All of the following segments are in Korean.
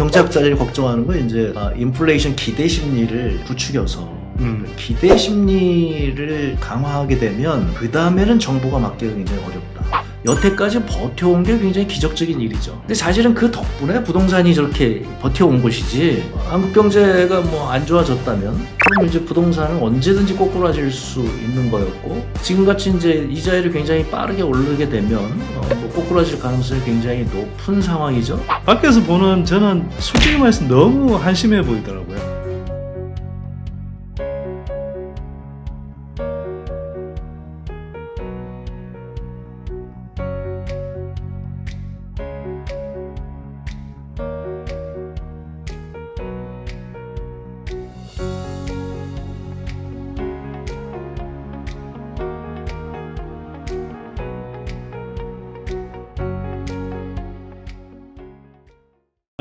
경제학자들이 걱정하는 건 이제 인플레이션 기대 심리를 부추겨서 기대 심리를 강화하게 되면 그 다음에는 정부가 맡기가 굉장히 어렵다. 여태까지 버텨온 게 굉장히 기적적인 일이죠. 근데 사실은 그 덕분에 부동산이 저렇게 버텨온 것이지, 한국 경제가 뭐 안 좋아졌다면 그럼 이제 부동산은 언제든지 꼬꾸라질 수 있는 거였고, 지금같이 이제 이자율이 굉장히 빠르게 오르게 되면 뭐 꼬꾸라질 가능성이 굉장히 높은 상황이죠. 밖에서 보는 저는 솔직히 말해서 너무 한심해 보이더라고요.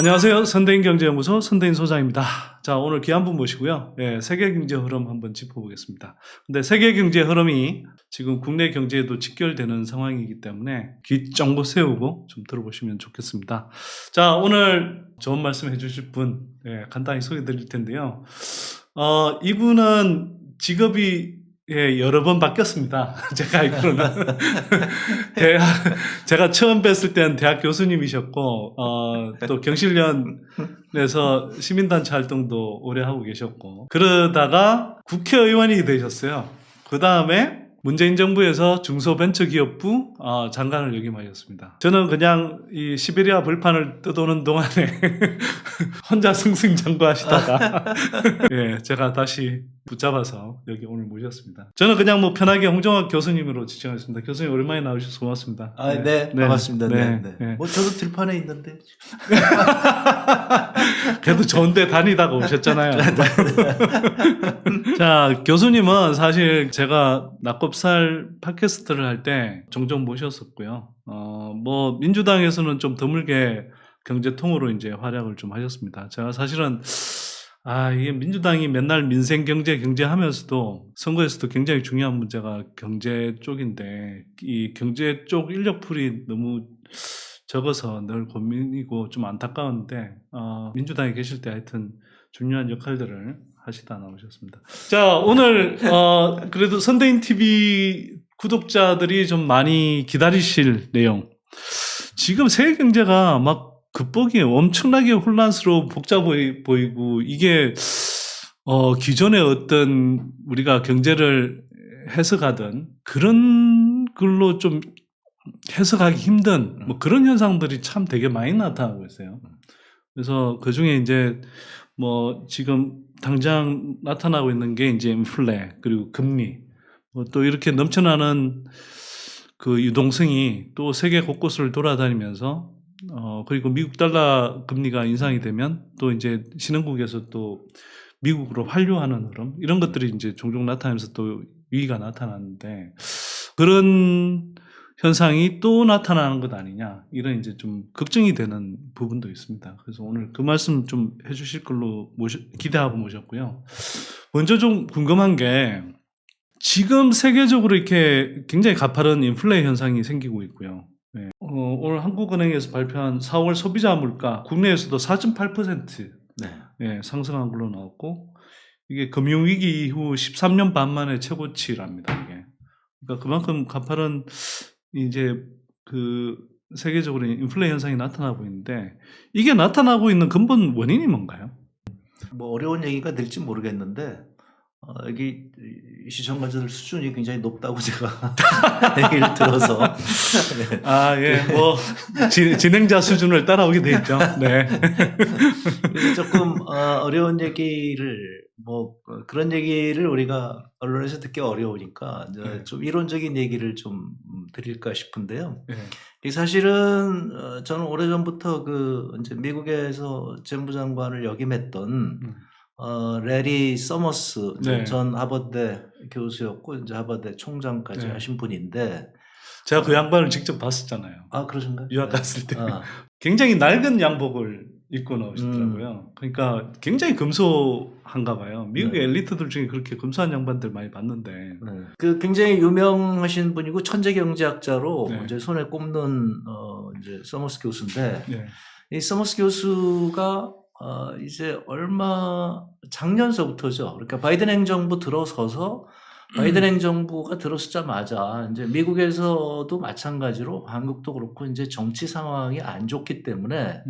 안녕하세요. 선대인경제연구소 선대인 소장입니다. 자, 오늘 귀한 분 모시고요. 세계 경제 흐름 한번 짚어보겠습니다. 근데 세계 경제 흐름이 지금 국내 경제에도 직결되는 상황이기 때문에 귀 쫑긋 세우고 좀 들어보시면 좋겠습니다. 자, 오늘 좋은 말씀 해주실 분 간단히 소개해 드릴 텐데요. 이분은 직업이 여러 번 바뀌었습니다. 제가 알기로는. 제가 처음 뵀을 때는 대학 교수님이셨고, 또 경실련에서 시민단체 활동도 오래 하고 계셨고, 그러다가 국회의원이 되셨어요. 그 다음에 문재인 정부에서 중소벤처기업부 장관을 역임하셨습니다. 저는 그냥 이 시베리아 벌판을 떠도는 동안에 혼자 승승장구하시다가 제가 다시 붙잡아서 여기 오늘 모셨습니다. 저는 그냥 뭐 편하게 홍정학 교수님으로 지칭하겠습니다. 교수님 오랜만에 나오셔서 고맙습니다. 네, 반갑습니다. 네. 뭐 저도 들판에 있는데. 그래도 좋은데 다니다가 오셨잖아요. 자, 교수님은 사실 제가 낙곱살 팟캐스트를 할 때 종종 모셨었고요. 뭐 민주당에서는 좀 드물게 경제통으로 이제 활약을 좀 하셨습니다. 제가 사실은 이게 민주당이 맨날 민생 경제 하면서도 선거에서도 굉장히 중요한 문제가 경제 쪽인데 이 경제 쪽 인력풀이 너무 적어서 늘 고민이고 좀 안타까운데 민주당에 계실 때 하여튼 중요한 역할들을 하시다 나오셨습니다. 자, 오늘 그래도 선대인 TV 구독자들이 좀 많이 기다리실 내용. 지금 세계 경제가 막 급복이 엄청나게 혼란스러워 복잡해 보이고 이게 기존의 어떤 우리가 경제를 해석하던 그런 걸로 좀 해석하기 힘든 뭐 그런 현상들이 참 되게 많이 나타나고 있어요. 그래서 그 중에 이제 뭐 지금 당장 나타나고 있는 게 이제 인플레 그리고 금리 또 이렇게 넘쳐나는 그 유동성이 또 세계 곳곳을 돌아다니면서 그리고 미국 달러 금리가 인상이 되면 또 이제 신흥국에서 또 미국으로 환류하는 흐름 이런 것들이 이제 종종 나타나면서 또 위기가 나타나는데 그런 현상이 또 나타나는 것 아니냐 이런 이제 좀 걱정이 되는 부분도 있습니다. 그래서 오늘 그 말씀 좀 해주실 걸로 기대하고 모셨고요. 먼저 좀 궁금한 게 지금 세계적으로 이렇게 굉장히 가파른 인플레 현상이 생기고 있고요. 오늘 한국은행에서 발표한 4월 소비자 물가 국내에서도 4.8% 상승한 걸로 나왔고 이게 금융위기 이후 13년 반 만에 최고치랍니다. 이게. 그러니까 그만큼 가파른 이제 그 세계적으로 인플레 현상이 나타나고 있는데 이게 나타나고 있는 근본 원인이 뭔가요? 뭐 어려운 얘기가 될지 모르겠는데 여기 시청자들 수준이 굉장히 높다고 제가 얘기를 들어서 뭐 진행자 수준을 따라오게 돼 있죠. 네. 그래서 조금 어려운 얘기를 뭐 그런 얘기를 우리가 언론에서 듣기 어려우니까 이제 좀 이론적인 얘기를 좀 드릴까 싶은데요. 사실은 저는 오래전부터 그 이제 미국에서 재무장관을 역임했던 레리 서머스 전 하버드 교수였고 이제 하버드 총장까지 하신 분인데 제가 그 양반을 직접 봤었잖아요. 그러신가요? 유학 갔을 때 굉장히 낡은 양복을 입고 나오시더라고요. 그러니까 굉장히 금소한가 봐요. 미국의 엘리트들 중에 그렇게 금소한 양반들 많이 봤는데. 그 굉장히 유명하신 분이고 천재 경제학자로 이제 손에 꼽는 이제 서머스 교수인데 이 서머스 교수가 이제 작년서부터죠. 그러니까 바이든 행정부 들어서서 바이든 행정부가 들어서자마자 이제 미국에서도 마찬가지로 한국도 그렇고 이제 정치 상황이 안 좋기 때문에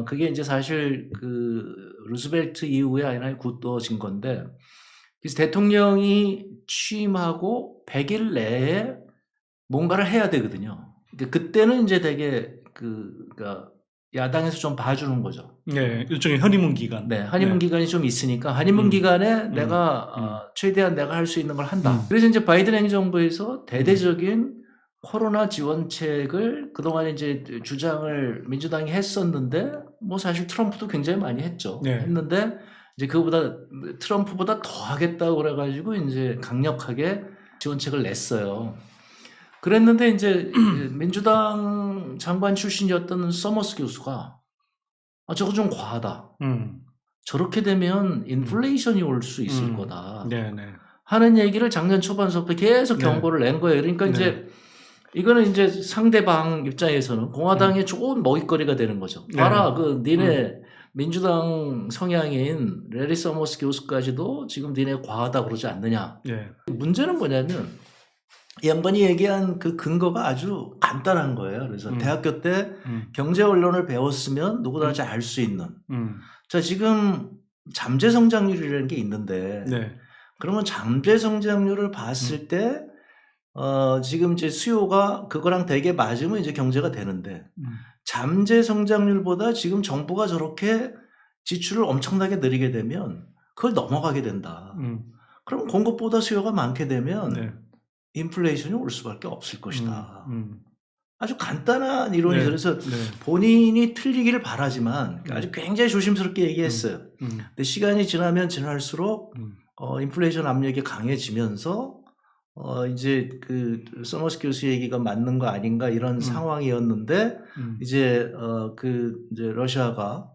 그게 이제 사실 그 루즈벨트 이후에 하나의 굳어진 건데, 그래서 대통령이 취임하고 100일 내에 뭔가를 해야 되거든요. 그때는 이제 되게 그러니까 야당에서 좀 봐주는 거죠. 네, 일종의 허니문 기간. 네, 허니문 기간이 좀 있으니까 허니문 기간에 내가 최대한 내가 할 수 있는 걸 한다. 그래서 이제 바이든 행정부에서 대대적인 코로나 지원책을 그동안 이제 주장을 민주당이 했었는데, 뭐 사실 트럼프도 굉장히 많이 했죠. 네. 했는데 이제 그보다 트럼프보다 더 하겠다고 그래가지고 이제 강력하게 지원책을 냈어요. 그랬는데 이제 민주당 장관 출신이었던 서머스 교수가 저거 좀 과하다. 저렇게 되면 인플레이션이 올 수 있을 거다. 네네. 하는 얘기를 작년 초반서부터 계속 네. 경고를 낸 거예요. 그러니까 이제 이거는 이제 상대방 입장에서는 공화당의 좋은 먹잇거리가 되는 거죠. 봐라, 니네 민주당 성향인 레리 서머스 교수까지도 지금 니네 과하다 그러지 않느냐. 네. 문제는 뭐냐면 이 양반이 얘기한 그 근거가 아주 간단한 거예요. 그래서 대학교 때 경제 언론을 배웠으면 누구나 잘 알 수 있는. 자, 지금 잠재 성장률이라는 게 있는데, 네. 그러면 잠재 성장률을 봤을 때 지금 이제 수요가 그거랑 되게 맞으면 이제 경제가 되는데, 잠재 성장률보다 지금 정부가 저렇게 지출을 엄청나게 늘리게 되면 그걸 넘어가게 된다. 그럼 공급보다 수요가 많게 되면 네. 인플레이션이 올 수밖에 없을 것이다. 아주 간단한 이론이죠. 그래서 네. 본인이 틀리기를 바라지만 아주 굉장히 조심스럽게 얘기했어요. 근데 시간이 지나면 지날수록 인플레이션 압력이 강해지면서 이제 그 서머스 교수 얘기가 맞는 거 아닌가 이런 상황이었는데, 이제 이제 러시아가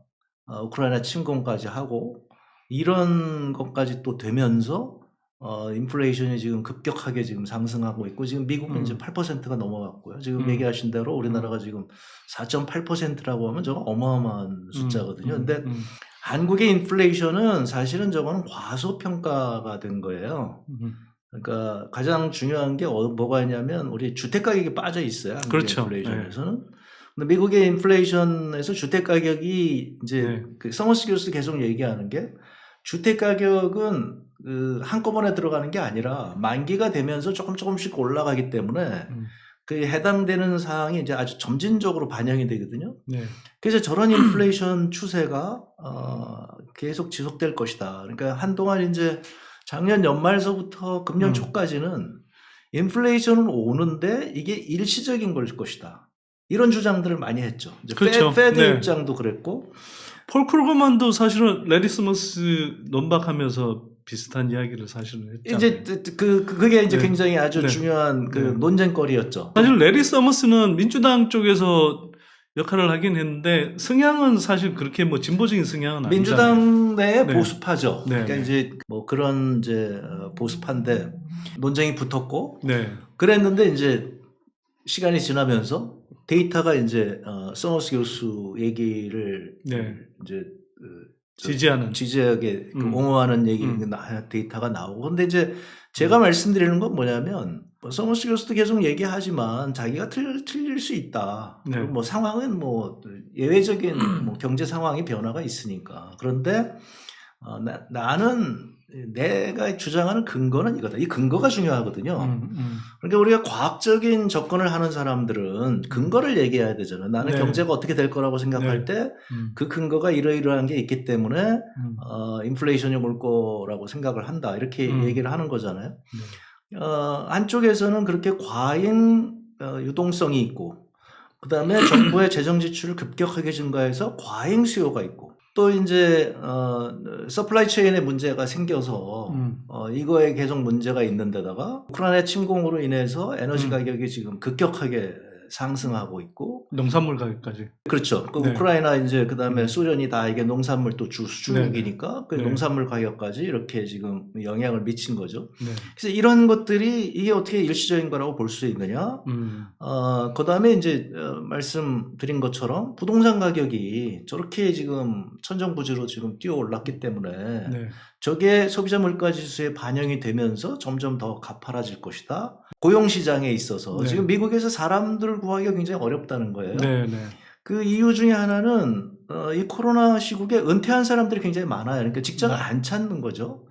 우크라이나 침공까지 하고 이런 것까지 또 되면서 인플레이션이 지금 급격하게 지금 상승하고 있고, 지금 미국은 이제 8%가 넘어갔고요. 지금 얘기하신 대로 우리나라가 지금 4.8%라고 하면 저거 어마어마한 숫자거든요. 근데 한국의 인플레이션은 사실은 저거는 과소평가가 된 거예요. 그러니까 가장 중요한 게 뭐가 있냐면 우리 주택 가격이 빠져 있어요. 한국의 그렇죠. 인플레이션에서는. 근데 미국의 인플레이션에서 주택 가격이 이제 그 서머스 교수 계속 얘기하는 게, 주택 가격은 한꺼번에 들어가는 게 아니라 만기가 되면서 조금씩 올라가기 때문에 그 해당되는 사항이 이제 아주 점진적으로 반영이 되거든요. 네. 그래서 저런 인플레이션 추세가 계속 지속될 것이다. 그러니까 한동안 이제 작년 연말서부터 금년 초까지는 인플레이션은 오는데 이게 일시적인 걸 것이다. 이런 주장들을 많이 했죠. 이제 그렇죠. 페드 네. 입장도 그랬고, 폴 크루거만도 사실은 레리 스머스 논박하면서 비슷한 이야기를 사실은 했잖아요. 이제 그게 이제 굉장히 아주 네. 중요한 그 논쟁거리였죠. 사실 레리 서머스는 민주당 쪽에서 역할을 하긴 했는데 성향은 사실 그렇게 뭐 진보적인 성향은 아니잖아요. 민주당 내에 네. 보수파죠. 네. 그러니까 이제 뭐 그런 이제 보수파인데 논쟁이 붙었고, 네. 그랬는데 이제 시간이 지나면서 데이터가 이제 서머스 교수 얘기를 이제 지지하게 옹호하는 얘기 데이터가 나오고, 근데 이제 제가 말씀드리는 건 뭐냐면, 서머스 교수도 계속 얘기하지만 자기가 틀릴 수 있다. 네. 그리고 뭐 상황은 뭐 예외적인 뭐 경제 상황이 변화가 있으니까. 그런데 나는 내가 주장하는 근거는 이거다. 이 근거가 중요하거든요. 그러니까 우리가 과학적인 접근을 하는 사람들은 근거를 얘기해야 되잖아요. 나는 네. 경제가 어떻게 될 거라고 생각할 때 그 근거가 이러이러한 게 있기 때문에 인플레이션이 올 거라고 생각을 한다. 이렇게 얘기를 하는 거잖아요. 한쪽에서는 그렇게 과잉 유동성이 있고, 그 다음에 정부의 재정 지출을 급격하게 증가해서 과잉 수요가 있고, 또 이제 서플라이 체인에 문제가 생겨서 이거에 계속 문제가 있는 데다가 우크라이나 침공으로 인해서 에너지 가격이 지금 급격하게 상승하고 있고, 농산물 가격까지. 그렇죠. 그 네. 우크라이나 이제 그다음에 소련이 다 이게 농산물 또 수주국이니까 그 네. 농산물 가격까지 이렇게 지금 영향을 미친 거죠. 네. 그래서 이런 것들이 이게 어떻게 일시적인 거라고 볼 수 있느냐? 그다음에 이제 말씀드린 것처럼 부동산 가격이 저렇게 지금 천정부지로 지금 뛰어 올랐기 때문에 네. 저게 소비자 물가 지수에 반영이 되면서 점점 더 가파라질 것이다. 고용 시장에 있어서 네. 지금 미국에서 사람들 구하기가 굉장히 어렵다는 거예요. 네. 네. 그 이유 중에 하나는 이 코로나 시국에 은퇴한 사람들이 굉장히 많아요. 그러니까 직장을 안 찾는 거죠.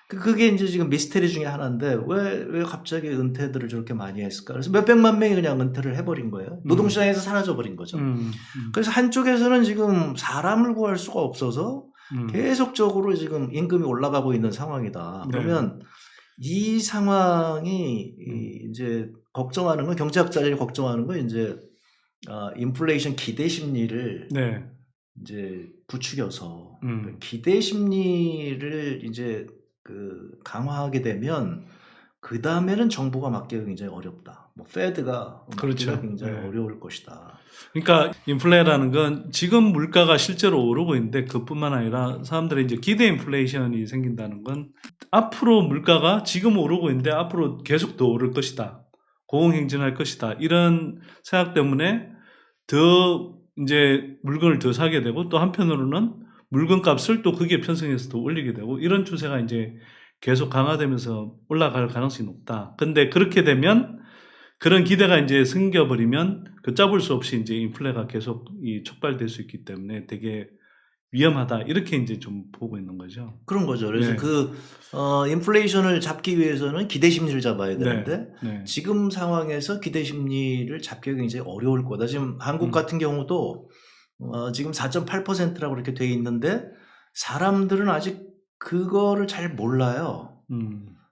그게 이제 지금 미스테리 중에 하나인데 왜 갑자기 은퇴들을 저렇게 많이 했을까? 그래서 몇백만 명이 그냥 은퇴를 해버린 거예요. 노동시장에서 사라져버린 거죠. 그래서 한쪽에서는 지금 사람을 구할 수가 없어서 계속적으로 지금 임금이 올라가고 있는 상황이다. 네. 그러면 이 상황이 이제 걱정하는 건 경제학자들이 걱정하는 건 이제 인플레이션 기대 심리를 네. 이제 부추겨서 기대 심리를 이제 강화하게 되면 그 다음에는 정부가 막기가 굉장히 어렵다. 뭐 페드가 그렇죠. 막기가 굉장히 네. 어려울 것이다. 그러니까 인플레라는 건 지금 물가가 실제로 오르고 있는데 그뿐만 아니라 사람들이 이제 기대 인플레이션이 생긴다는 건 앞으로 물가가 지금 오르고 있는데 앞으로 계속 더 오를 것이다. 고공행진할 것이다. 이런 생각 때문에 더 이제 물건을 더 사게 되고 또 한편으로는 물건 값을 또 그게 편성해서 더 올리게 되고 이런 추세가 이제 계속 강화되면서 올라갈 가능성이 높다. 근데 그렇게 되면 그런 기대가 이제 생겨버리면 걷잡을 수 없이 이제 인플레가 계속 촉발될 수 있기 때문에 되게 위험하다. 이렇게 이제 좀 보고 있는 거죠. 그런 거죠. 그래서 네. 인플레이션을 잡기 위해서는 기대 심리를 잡아야 되는데 네. 지금 상황에서 기대 심리를 잡기가 굉장히 어려울 거다. 지금 한국 같은 경우도 지금 4.8%라고 이렇게 돼 있는데 사람들은 아직 그거를 잘 몰라요.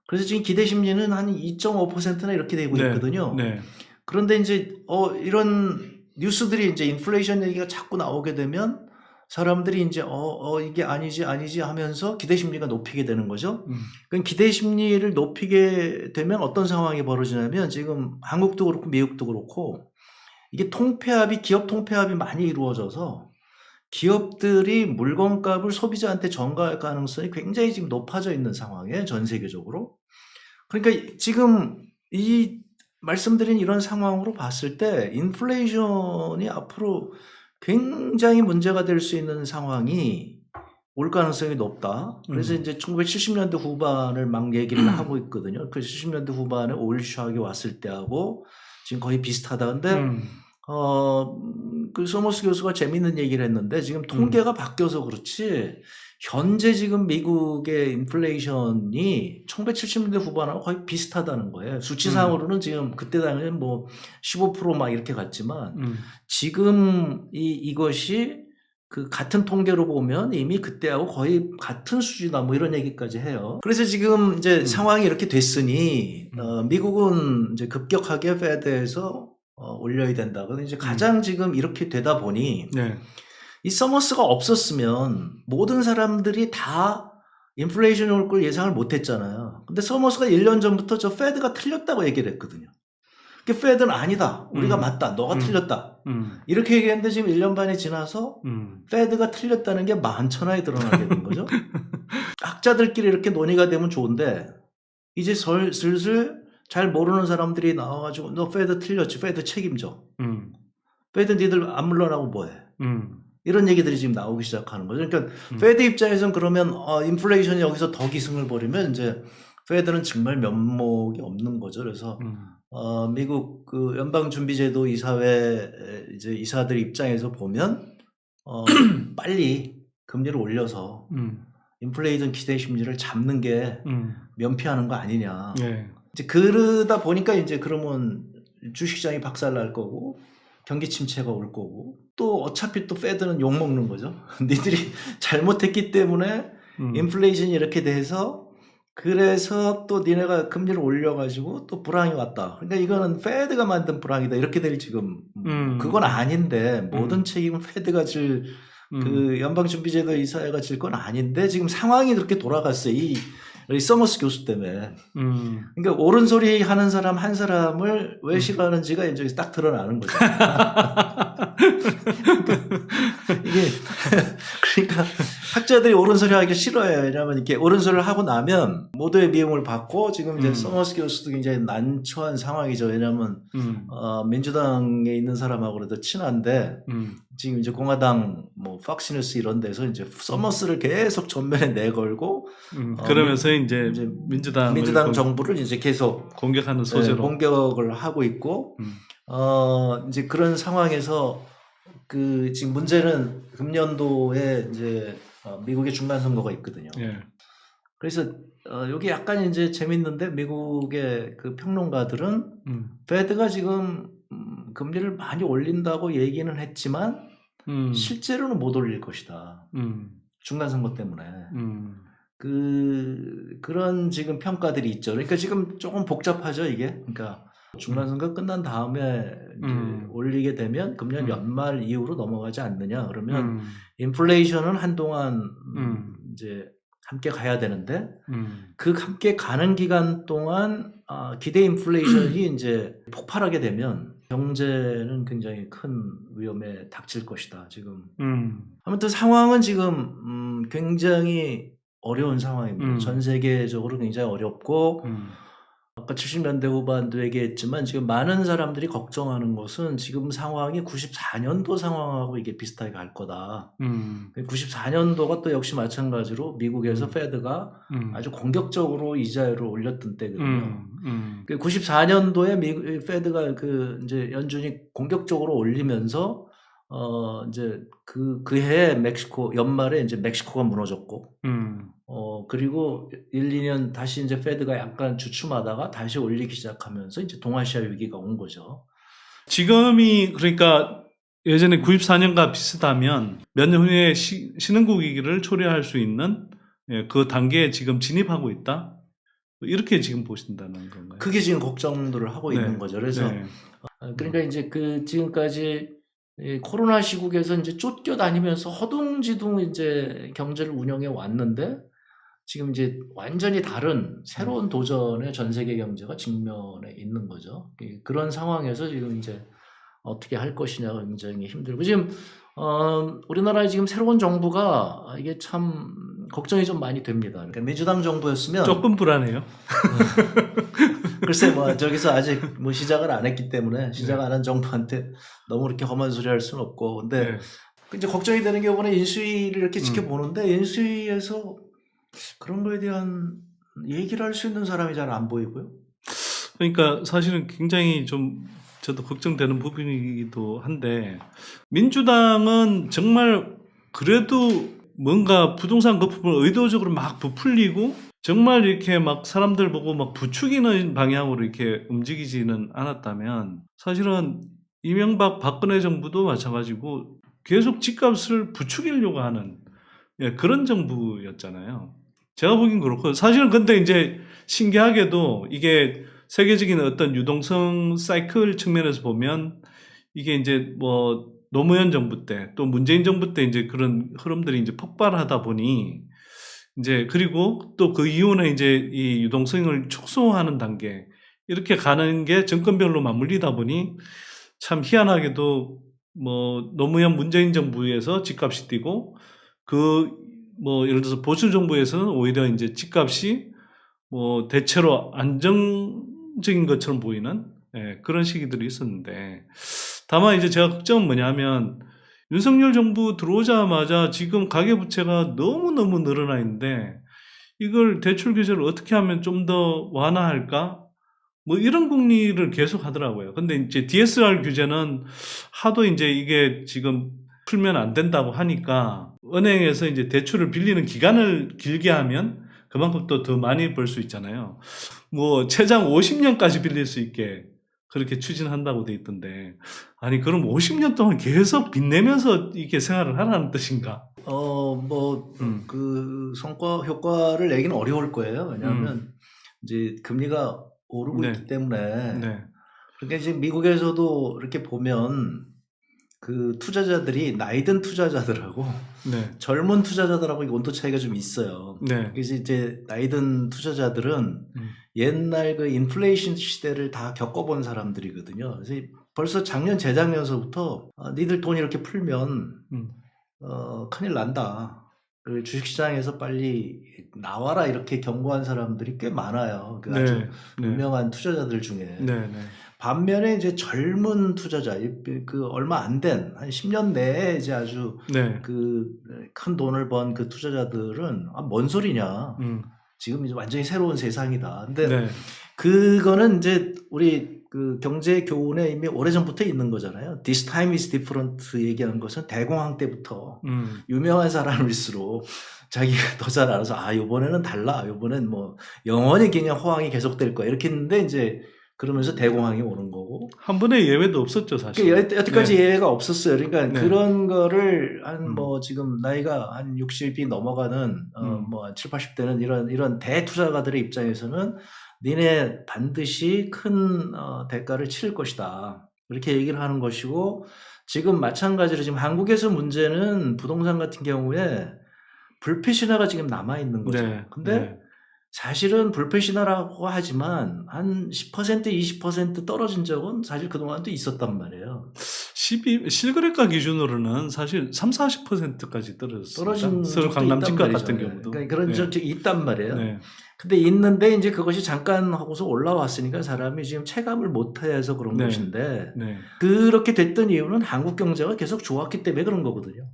그래서 지금 기대 심리는 한 2.5%나 이렇게 되고 네. 있거든요. 네. 그런데 이제 이런 뉴스들이 이제 인플레이션 얘기가 자꾸 나오게 되면 사람들이 이제 이게 아니지 하면서 기대 심리가 높이게 되는 거죠. 그럼 기대 심리를 높이게 되면 어떤 상황이 벌어지냐면 지금 한국도 그렇고 미국도 그렇고 이게 기업 통폐합이 많이 이루어져서 기업들이 물건값을 소비자한테 전가할 가능성이 굉장히 지금 높아져 있는 상황이에요. 전 세계적으로. 그러니까 지금 이 말씀드린 이런 상황으로 봤을 때 인플레이션이 앞으로 굉장히 문제가 될 수 있는 상황이 올 가능성이 높다. 그래서 이제 1970년대 후반을 막 얘기를 하고 있거든요. 그 70년대 후반에 오일 샥이 왔을 때하고 지금 거의 비슷하다. 근데 그 소머스 교수가 재밌는 얘기를 했는데 지금 통계가 바뀌어서 그렇지 현재 지금 미국의 인플레이션이 1970년대 후반하고 거의 비슷하다는 거예요. 수치상으로는 지금 그때 당시에는 뭐 15% 이렇게 갔지만 지금 이것이 그 같은 통계로 보면 이미 그때하고 거의 같은 수준이다 뭐 이런 얘기까지 해요. 그래서 지금 이제 상황이 이렇게 됐으니 미국은 이제 급격하게 페드에서 올려야 된다. 근데 이제 가장 지금 이렇게 되다 보니 네. 이 서머스가 없었으면 모든 사람들이 다 인플레이션이 올 걸 예상을 못 했잖아요. 근데 서머스가 1년 전부터 저 페드가 틀렸다고 얘기를 했거든요. 그 페드는 아니다. 우리가 맞다. 너가 틀렸다. 이렇게 얘기했는데 지금 1년 반이 지나서 페드가 틀렸다는 게 만천하에 드러나게 된 거죠. 학자들끼리 이렇게 논의가 되면 좋은데 이제 슬슬 잘 모르는 사람들이 나와가지고 너 페드 틀렸지. 페드 책임져. 페드 니들 안 물러나고 뭐해. 이런 얘기들이 지금 나오기 시작하는 거죠. 그러니까 페드 입장에서는 그러면 인플레이션이 여기서 더 기승을 부리면 이제 페드는 정말 면목이 없는 거죠. 그래서 미국 그 연방준비제도 이사회 이제 이사들 입장에서 보면 빨리 금리를 올려서 인플레이션 기대 심리를 잡는 게 면피하는 거 아니냐. 네. 이제 그러다 보니까 이제 그러면 주식시장이 박살날 거고 경기 침체가 올 거고 또 어차피 또 페드는 욕 먹는 거죠. 니들이 잘못했기 때문에 인플레이션이 이렇게 돼서 그래서 또 니네가 금리를 올려가지고 또 불황이 왔다. 그러니까 이거는 페드가 만든 불황이다. 이렇게 될 지금 그건 아닌데 모든 책임은 페드가 그 연방준비제도 이사회가 질 건 아닌데 지금 상황이 그렇게 돌아갔어요. 이 우리 서머스 교수 때문에. 음. 그러니까 옳은 소리 하는 사람 한 사람을 왜 싫어하는지가 이제 딱 드러나는 거죠. 이게 그러니까 학자들이 옳은 소리 하기 싫어해요. 왜냐하면 이렇게 옳은 소리를 하고 나면 모두의 미움을 받고 지금 이제 서머스 교수도 굉장히 난처한 상황이죠. 왜냐하면 민주당에 있는 사람하고도 친한데 지금 이제 공화당 뭐 팍스뉴스 이런 데서 이제 서머스를 계속 전면에 내걸고 그러면서 이제 민주당 정부를 이제 계속 공격하는 소재로 공격을 하고 있고 이제 그런 상황에서 그 지금 문제는 금년도에 이제 미국의 중간 선거가 있거든요. 예. 그래서 여기 약간 이제 재밌는데 미국의 그 평론가들은 페드가 지금 금리를 많이 올린다고 얘기는 했지만 실제로는 못 올릴 것이다. 중간 선거 때문에. 그런 지금 평가들이 있죠. 그러니까 지금 조금 복잡하죠, 이게. 그러니까 중간 선거 끝난 다음에 이제 올리게 되면 금년 연말 이후로 넘어가지 않느냐. 그러면 인플레이션은 한동안 이제 함께 가야 되는데 그 함께 가는 기간 동안 기대 인플레이션이 이제 폭발하게 되면 경제는 굉장히 큰 위험에 닥칠 것이다. 지금 아무튼 상황은 지금 굉장히 어려운 상황입니다. 전 세계적으로 굉장히 어렵고 아까 70년대 후반도 얘기했지만 지금 많은 사람들이 걱정하는 것은 지금 상황이 94년도 상황하고 이게 비슷하게 갈 거다. 94년도가 또 역시 마찬가지로 미국에서 페드가 아주 공격적으로 이자율을 올렸던 때거든요. 94년도에 미국 페드가 그 이제 연준이 공격적으로 올리면서 이제 그 해에 멕시코 연말에 이제 멕시코가 무너졌고 그리고 1, 2년 다시 이제 페드가 약간 주춤하다가 다시 올리기 시작하면서 이제 동아시아 위기가 온 거죠. 지금이 그러니까 예전에 94년과 비슷하면 몇 년 후에 신흥국 위기를 초래할 수 있는 그 단계에 지금 진입하고 있다. 이렇게 지금 보신다는 건가요? 그게 지금 걱정들을 하고 있는 거죠. 그래서 그러니까 이제 그 지금까지 코로나 시국에서 이제 쫓겨다니면서 허둥지둥 이제 경제를 운영해 왔는데 지금 이제 완전히 다른 새로운 도전에 전 세계 경제가 직면해 있는 거죠. 그런 상황에서 지금 이제 어떻게 할 것이냐가 굉장히 힘들고 지금 우리나라에 지금 새로운 정부가 이게 참 걱정이 좀 많이 됩니다. 그러니까 민주당 정부였으면 조금 불안해요. 글쎄 뭐 저기서 아직 뭐 시작을 안 했기 때문에 시작 안 한 정부한테 너무 그렇게 험한 소리 할 수는 없고 근데 이제 걱정이 되는 게 이번에 인수위를 이렇게 지켜보는데 인수위에서 그런 거에 대한 얘기를 할 수 있는 사람이 잘 안 보이고요. 그러니까 사실은 굉장히 좀 저도 걱정되는 부분이기도 한데 민주당은 정말 그래도 뭔가 부동산 거품을 의도적으로 막 부풀리고 정말 이렇게 막 사람들 보고 막 부추기는 방향으로 이렇게 움직이지는 않았다면 사실은 이명박 박근혜 정부도 마찬가지고 계속 집값을 부추기려고 하는 그런 정부였잖아요. 제가 보기엔 그렇고 사실은 근데 이제 신기하게도 이게 세계적인 어떤 유동성 사이클 측면에서 보면 이게 이제 뭐 노무현 정부 때 또 문재인 정부 때 이제 그런 흐름들이 이제 폭발하다 보니 이제 그리고 또 그 이후에 이제 이 유동성을 축소하는 단계 이렇게 가는 게 정권별로 맞물리다 보니 참 희한하게도 뭐 노무현 문재인 정부에서 집값이 뛰고 그 뭐 예를 들어서 보수 정부에서는 오히려 이제 집값이 뭐 대체로 안정적인 것처럼 보이는 그런 시기들이 있었는데 다만 이제 제가 걱정은 뭐냐면 윤석열 정부 들어오자마자 지금 가계부채가 너무너무 늘어나 있는데 이걸 대출 규제를 어떻게 하면 좀 더 완화할까? 뭐 이런 궁리를 계속 하더라고요. 근데 이제 DSR 규제는 하도 이제 이게 지금 풀면 안 된다고 하니까 은행에서 이제 대출을 빌리는 기간을 길게 하면 그만큼 또 더 많이 벌 수 있잖아요. 뭐 최장 50년까지 빌릴 수 있게 그렇게 추진한다고 돼 있던데 아니 그럼 50년 동안 계속 빚내면서 이렇게 생활을 하라는 뜻인가? 그 효과를 내기는 어려울 거예요. 왜냐하면 이제 금리가 오르고 있기 때문에. 그러니까 지금 미국에서도 이렇게 보면 그 투자자들이 나이든 투자자들하고 네. 젊은 투자자들하고 온도 차이가 좀 있어요. 네. 그래서 이제 나이든 투자자들은 옛날 그 인플레이션 시대를 다 겪어본 사람들이거든요. 그래서 벌써 작년 재작년서부터 니들 돈 이렇게 풀면 큰일 난다. 그리고 주식시장에서 빨리 나와라 이렇게 경고한 사람들이 꽤 많아요. 그 아주 유명한 투자자들 중에. 네. 반면에 이제 젊은 투자자, 그 얼마 안 된 한 10년 내에 이제 아주 네. 그 큰 돈을 번 그 투자자들은 뭔 소리냐. 지금 이제 완전히 새로운 세상이다. 근데 네. 그거는 이제 우리 그 경제 교훈에 이미 오래전부터 있는 거잖아요. This time is different 얘기하는 것은 대공황 때부터 유명한 사람일수록 자기가 더 잘 알아서 요번에는 달라. 요번엔 뭐 영원히 그냥 호황이 계속될 거야. 이렇게 했는데 이제 그러면서 대공황이 오는 거고. 한 번의 예외도 없었죠, 사실. 여태까지 예외가 없었어요. 그러니까 그런 거를 뭐 지금 나이가 한 60이 넘어가는 뭐 7, 80대는 이런 대투자가들의 입장에서는 니네 반드시 큰 대가를 치를 것이다. 이렇게 얘기를 하는 것이고, 지금 마찬가지로 지금 한국에서 문제는 부동산 같은 경우에 불패신화가 지금 남아 있는 거죠. 근데 사실은 불패신화라고 하지만 한 10%, 20% 떨어진 적은 사실 그동안도 있었단 말이에요. 실거래가 기준으로는 사실 3, 40%까지 떨어진 서울 강남 집값 같은 경우도. 그러니까 그런 적이 있단 말이에요. 근데 있는데 이제 그것이 잠깐 하고서 올라왔으니까 사람이 지금 체감을 못해서 그런 것인데 그렇게 됐던 이유는 한국 경제가 계속 좋았기 때문에 그런 거거든요.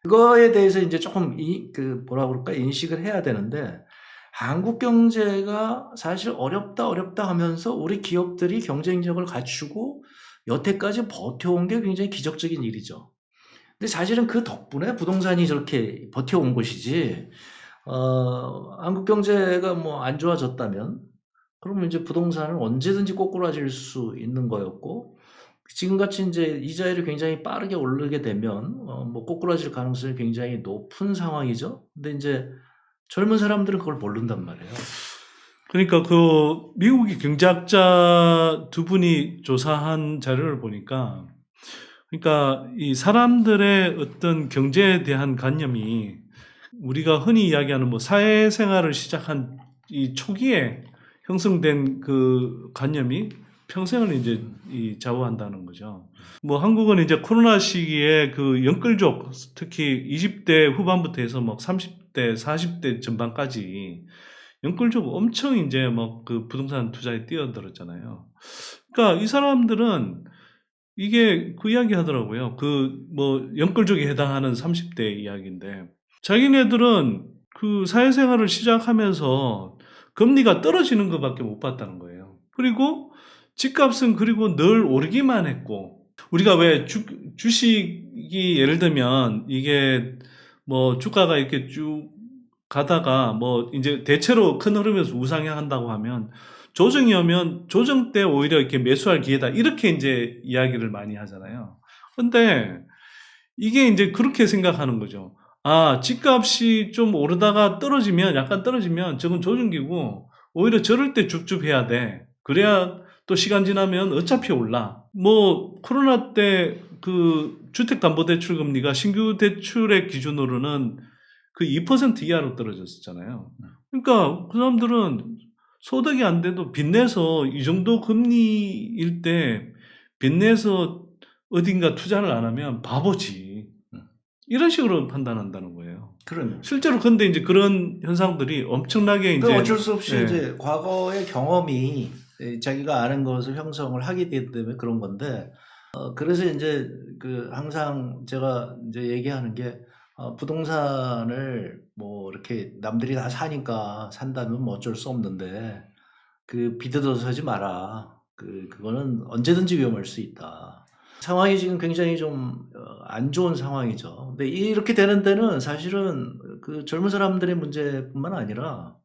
그거에 대해서 이제 조금 인식을 해야 되는데, 한국 경제가 사실 어렵다 하면서 우리 기업들이 경쟁력을 갖추고 여태까지 버텨온 게 굉장히 기적적인 일이죠. 근데 사실은 그 덕분에 부동산이 저렇게 버텨온 것이지, 한국 경제가 뭐 안 좋아졌다면 그러면 이제 부동산은 언제든지 꼬꾸라질 수 있는 거였고, 지금같이 이제 이자율이 굉장히 빠르게 오르게 되면 뭐 꼬꾸라질 가능성이 굉장히 높은 상황이죠. 근데 이제 젊은 사람들은 그걸 모른단 말이에요. 그러니까 그 미국의 경제학자 두 분이 조사한 자료를 보니까, 그러니까 이 사람들의 어떤 경제에 대한 관념이 우리가 흔히 이야기하는 뭐 사회생활을 시작한 이 초기에 형성된 그 관념이 평생을 이제 좌우한다는 거죠. 뭐 한국은 이제 코로나 시기에 그 영끌족, 특히 20대 후반부터 해서 막 30대, 40대 전반까지 영끌족 엄청 이제 막 그 부동산 투자에 뛰어들었잖아요. 그러니까 이 사람들은 이게 그 이야기 하더라고요. 그 뭐 영끌족에 해당하는 30대 이야기인데, 자기네들은 그 사회생활을 시작하면서 금리가 떨어지는 것밖에 못 봤다는 거예요. 그리고 집값은 그리고 늘 오르기만 했고, 우리가 왜 주식이 예를 들면 이게 뭐 주가가 이렇게 쭉 가다가 뭐 이제 대체로 큰 흐름에서 우상향한다고 하면 조정이 오면 조정 때 오히려 이렇게 매수할 기회다, 이렇게 이제 이야기를 많이 하잖아요. 근데 이게 이제 그렇게 생각하는 거죠. 집값이 좀 오르다가 약간 떨어지면 저건 조정기고 오히려 저럴 때 줍줍해야 돼. 그래야 또 시간 지나면 어차피 올라. 뭐 코로나 때 그 주택담보대출 금리가 신규 대출의 기준으로는 그 2% 이하로 떨어졌었잖아요. 그러니까 그 사람들은 소득이 안 돼도 빚내서 이 정도 금리일 때 빚내서 어딘가 투자를 안 하면 바보지, 이런 식으로 판단한다는 거예요. 그러면 실제로 근데 이제 그런 현상들이 엄청나게 이제 어쩔 수 없이 이제 과거의 경험이 자기가 아는 것을 형성을 하게 되기 때문에 그런 건데, 그래서 이제 그 항상 제가 이제 얘기하는 게, 부동산을 뭐 이렇게 남들이 다 사니까 산다면 뭐 어쩔 수 없는데 그 비뜯어서 사지 마라. 그거는 언제든지 위험할 수 있다. 상황이 지금 굉장히 좀 안 좋은 상황이죠. 근데 이렇게 되는 데는 사실은 그 젊은 사람들의 문제뿐만 아니라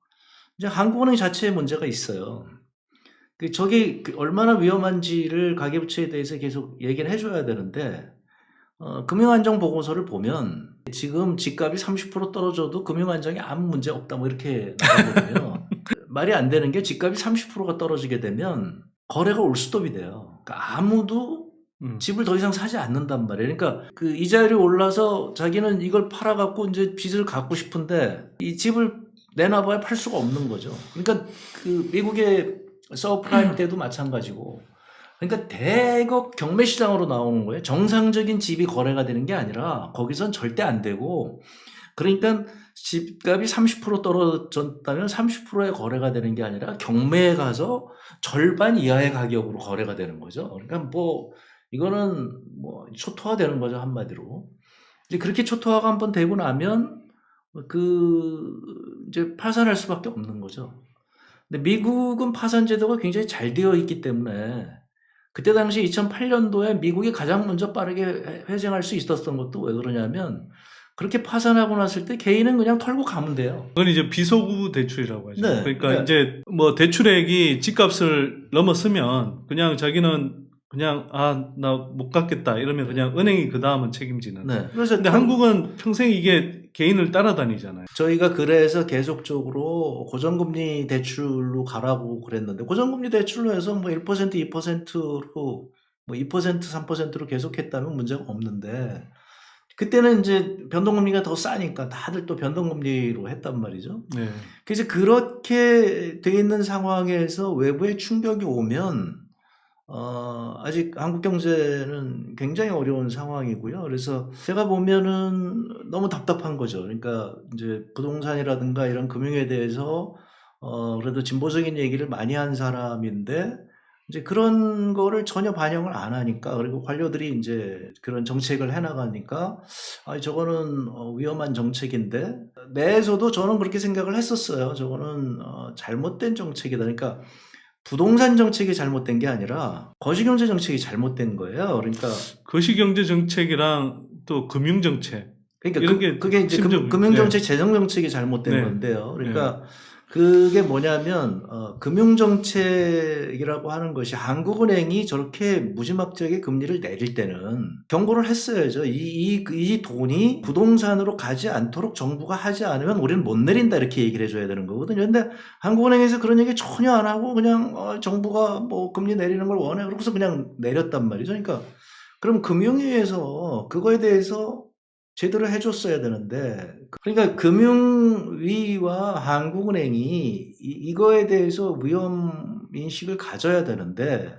이제 한국은행 자체의 문제가 있어요. 저게 얼마나 위험한지를 가계부채에 대해서 계속 얘기를 해줘야 되는데, 금융안정 보고서를 보면 지금 집값이 30% 떨어져도 금융안정이 아무 문제 없다 뭐 이렇게 나오거든요. 말이 안 되는 게, 집값이 30%가 떨어지게 되면 거래가 올스톱이 돼요. 그러니까 아무도 집을 더 이상 사지 않는단 말이에요. 그러니까 그 이자율이 올라서 자기는 이걸 팔아갖고 이제 빚을 갚고 싶은데 이 집을 내놔봐야 팔 수가 없는 거죠. 그러니까 그 미국의 서프라임 때도 마찬가지고. 그러니까 대거 경매 시장으로 나오는 거예요. 정상적인 집이 거래가 되는 게 아니라 거기선 절대 안 되고, 그러니까 집값이 30% 떨어졌다면 30%의 거래가 되는 게 아니라 경매에 가서 절반 이하의 가격으로 거래가 되는 거죠. 그러니까 뭐 이거는 뭐 초토화되는 거죠, 한마디로. 이제 그렇게 초토화가 한번 되고 나면 그 이제 파산할 수밖에 없는 거죠. 근데 미국은 파산 제도가 굉장히 잘 되어 있기 때문에 그때 당시 2008년도에 미국이 가장 먼저 빠르게 회생할 수 있었던 것도 왜 그러냐면 그렇게 파산하고 났을 때 개인은 그냥 털고 가면 돼요. 그건 이제 비소구 대출이라고 하죠. 네, 그러니까 네. 이제 뭐 대출액이 집값을 넘어서면 그냥 자기는 그냥 나 못 갚겠다 이러면 그냥 은행이 그 다음은 책임지는. 네. 그래서 근데 한국은 평생 이게 개인을 따라다니잖아요. 저희가 그래서 계속적으로 고정금리 대출로 가라고 그랬는데 고정금리 대출로 해서 뭐 1%, 2%로 뭐 2%, 3%로 계속했다면 문제가 없는데 그때는 이제 변동금리가 더 싸니까 다들 또 변동금리로 했단 말이죠. 네. 그래서 그렇게 돼 있는 상황에서 외부의 충격이 오면 아직 한국 경제는 굉장히 어려운 상황이고요. 그래서 제가 보면은 너무 답답한 거죠. 그러니까 이제 부동산이라든가 이런 금융에 대해서 그래도 진보적인 얘기를 많이 한 사람인데 이제 그런 거를 전혀 반영을 안 하니까, 그리고 관료들이 이제 그런 정책을 해나가니까 저거는 위험한 정책인데, 내에서도 저는 그렇게 생각을 했었어요. 저거는 잘못된 정책이다. 그러니까 부동산 정책이 잘못된 게 아니라 거시경제 정책이 잘못된 거예요. 그러니까 거시경제 정책이랑 또 금융 정책. 그러니까 이런 게 그게 이제 심적- 금융 정책, 네. 재정 정책이 잘못된 네. 건데요. 그러니까 그게 뭐냐면 금융 정책이라고 하는 것이 한국은행이 저렇게 무지막지하게 금리를 내릴 때는 경고를 했어야죠. 이 돈이 부동산으로 가지 않도록 정부가 하지 않으면 우리는 못 내린다, 이렇게 얘기를 해줘야 되는 거거든요. 근데 한국은행에서 그런 얘기 전혀 안 하고 그냥 정부가 뭐 금리 내리는 걸 원해 그러고서 그냥 내렸단 말이죠. 그러니까 그럼 금융위에서 그거에 대해서 제대로 해줬어야 되는데, 그러니까 금융위와 한국은행이 이거에 대해서 위험 인식을 가져야 되는데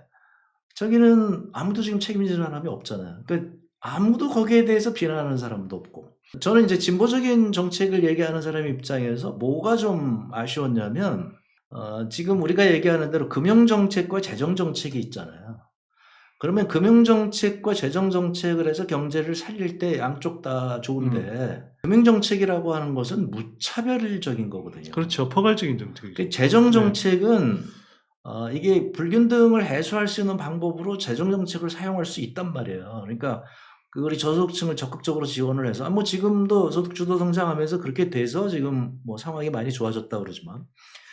저기는 아무도 지금 책임지는 사람이 없잖아요. 그러니까 아무도 거기에 대해서 비난하는 사람도 없고. 저는 이제 진보적인 정책을 얘기하는 사람 입장에서 뭐가 좀 아쉬웠냐면 지금 우리가 얘기하는 대로 금융정책과 재정정책이 있잖아요. 그러면 금융정책과 재정정책을 해서 경제를 살릴 때 양쪽 다 좋은데 금융정책이라고 하는 것은 무차별적인 거거든요. 그렇죠. 포괄적인 정책이죠. 재정정책은 이게 불균등을 해소할 수 있는 방법으로 재정정책을 사용할 수 있단 말이에요. 그러니까 우리 저소득층을 적극적으로 지원을 해서 뭐 지금도 소득주도 성장하면서 그렇게 돼서 지금 뭐 상황이 많이 좋아졌다 그러지만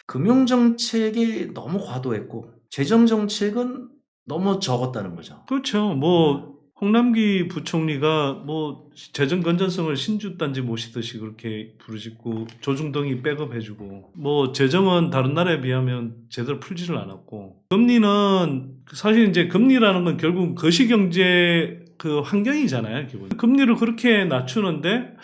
금융정책이 너무 과도했고 재정정책은 너무 적었다는 거죠. 그렇죠. 뭐 홍남기 부총리가 뭐 재정 건전성을 신주단지 모시듯이 그렇게 부르짖고 조중동이 백업해주고, 뭐 재정은 다른 나라에 비하면 제대로 풀지를 않았고, 금리는 사실 이제 금리라는 건 결국 거시경제 그 환경이잖아요. 기본 금리를 그렇게 낮추는데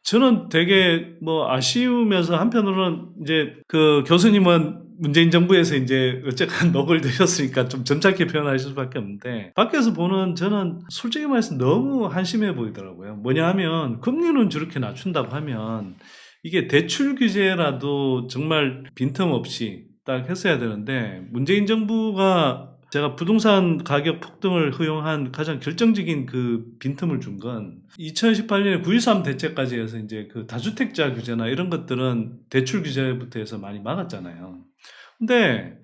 저는 되게 뭐 아쉬우면서 한편으로는 이제 그 교수님은 문재인 정부에서 이제 어쨌든 녹을 드셨으니까 좀 점잖게 표현하실 수밖에 없는데, 밖에서 보는 저는 솔직히 말해서 너무 한심해 보이더라고요. 뭐냐 하면 금리는 저렇게 낮춘다고 하면 이게 대출 규제라도 정말 빈틈없이 딱 했어야 되는데, 문재인 정부가 제가 부동산 가격 폭등을 허용한 가장 결정적인 그 빈틈을 준 건 2018년에 9.13 대책까지 해서 이제 그 다주택자 규제나 이런 것들은 대출 규제부터 해서 많이 막았잖아요. 근데